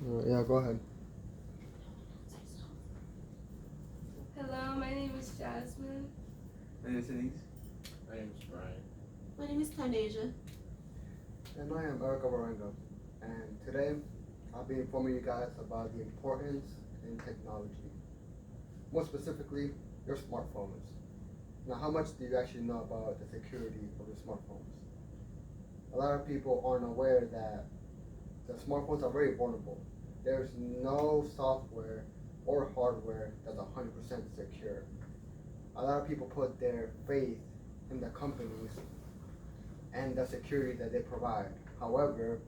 Yeah, go ahead. Hello, my name is Jasmine. My name is Denise. My name is Brian. My name is Taneja. And I am Erica Varenga. And today I'll be informing you guys about the importance in technology. More specifically, your smartphones. Now, how much do you actually know about the security of your smartphones? A lot of people aren't aware that the smartphones are very vulnerable. There's no software or hardware that's 100% secure. A lot of people put their faith in the companies and the security that they provide. However,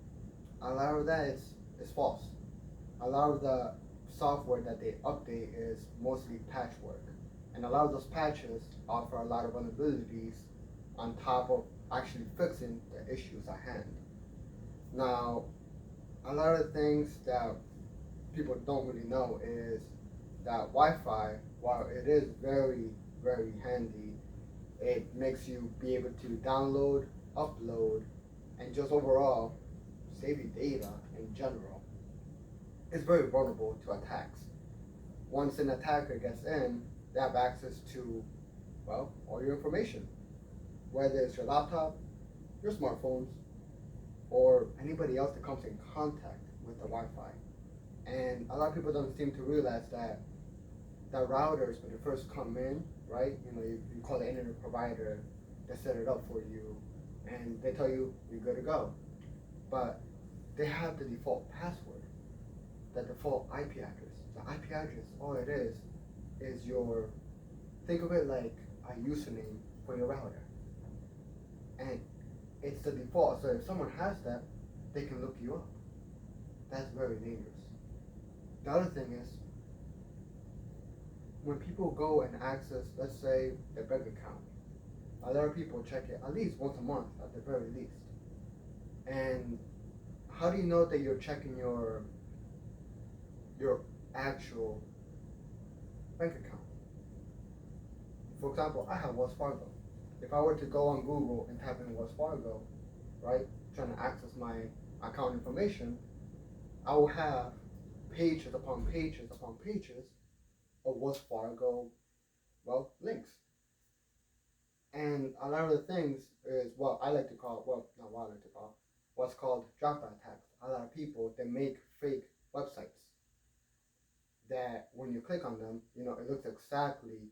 a lot of that is false. A lot of the software that they update is mostly patchwork. And a lot of those patches offer a lot of vulnerabilities on top of actually fixing the issues at hand. Now, a lot of things that people don't really know is that Wi-Fi, while it is very, very handy, it makes you be able to download, upload, and just overall save your data in general. It's very vulnerable to attacks. Once an attacker gets in, they have access to, well, all your information, whether it's your laptop, your smartphones, or anybody else that comes in contact with the Wi-Fi. And a lot of people don't seem to realize that the routers, when they first come in, right? You call the internet provider, they set it up for you, and they tell you you're good to go. But they have the default password, the default IP address. The IP address, all it is your, think of it like a username for your router. And it's the default, so if someone has that, they can look you up. That's very dangerous. The other thing is, when people go and access, let's say, their bank account, a lot of people check it at least once a month at the very least. And how do you know that you're checking your actual bank account? For example, I have Wells Fargo. If I were to go on Google and type in Wells Fargo, right, trying to access my account information, I will have pages upon pages upon pages of Wells Fargo, well, links. And a lot of the things is what I like to call, well, not what I like to call, what's called drop attacks. A lot of people, they make fake websites that when you click on them, it looks exactly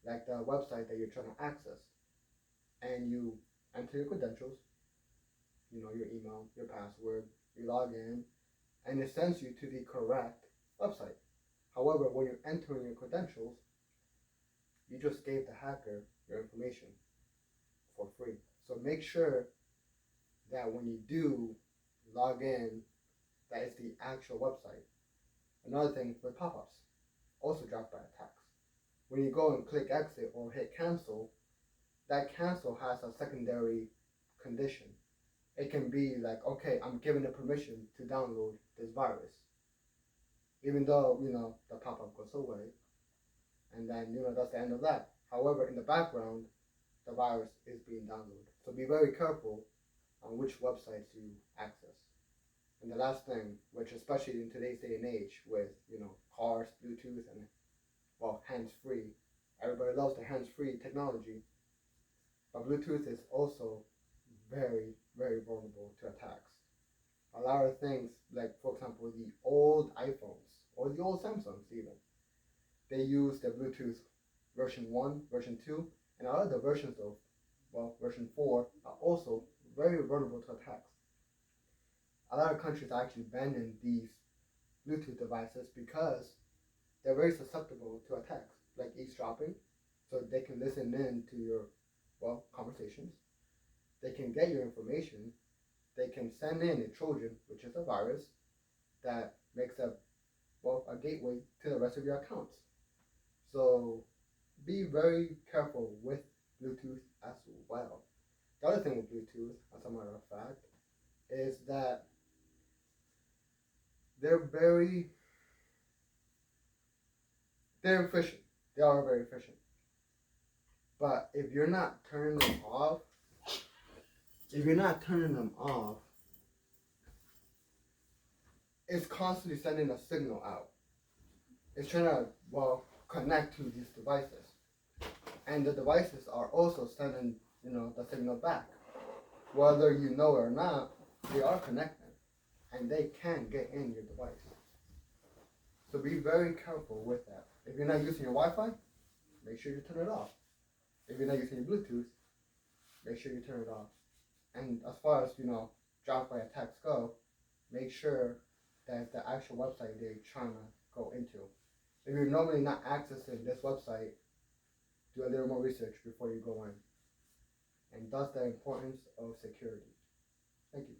like the website that you're trying to access. And you enter your credentials, your email, your password, you log in, and it sends you to the correct website. However, when you're entering your credentials, you just gave the hacker your information for free. So make sure that when you do log in, that it's the actual website. Another thing with pop-ups, also dropped by attacks. When you go and click exit or hit cancel, that cancel has a secondary condition. It can be like, okay, I'm giving it permission to download this virus. Even though, the pop-up goes away, and then, that's the end of that. However, in the background, the virus is being downloaded. So be very careful on which websites you access. And the last thing, which especially in today's day and age with, cars, Bluetooth, and, well, hands-free. Everybody loves the hands-free technology. But Bluetooth is also very, very vulnerable to attacks. A lot of things, like, for example, the old iPhones, or the old Samsungs even, they use the Bluetooth version 1, version 2, and a lot of the versions of, well, version 4 are also very vulnerable to attacks. A lot of countries are actually banning these Bluetooth devices because they're very susceptible to attacks, like eavesdropping, so they can listen in to your, well, conversations. They can get your information. They can send in a Trojan, which is a virus that makes a gateway to the rest of your accounts. So be very careful with Bluetooth as well. The other thing with Bluetooth, as a matter of fact, is that they're very they're efficient. They are very efficient. But if you're not turning them off, if you're not turning them off, it's constantly sending a signal out. It's trying to, connect to these devices. And the devices are also sending, the signal back. Whether you know it or not, they are connected. And they can get in your device. So be very careful with that. If you're not using your Wi-Fi, make sure you turn it off. If you're not using your Bluetooth, make sure you turn it off. And as far as, drive-by attacks go, make sure that the actual website they're trying to go into. If you're normally not accessing this website, do a little more research before you go in. And that's the importance of security. Thank you.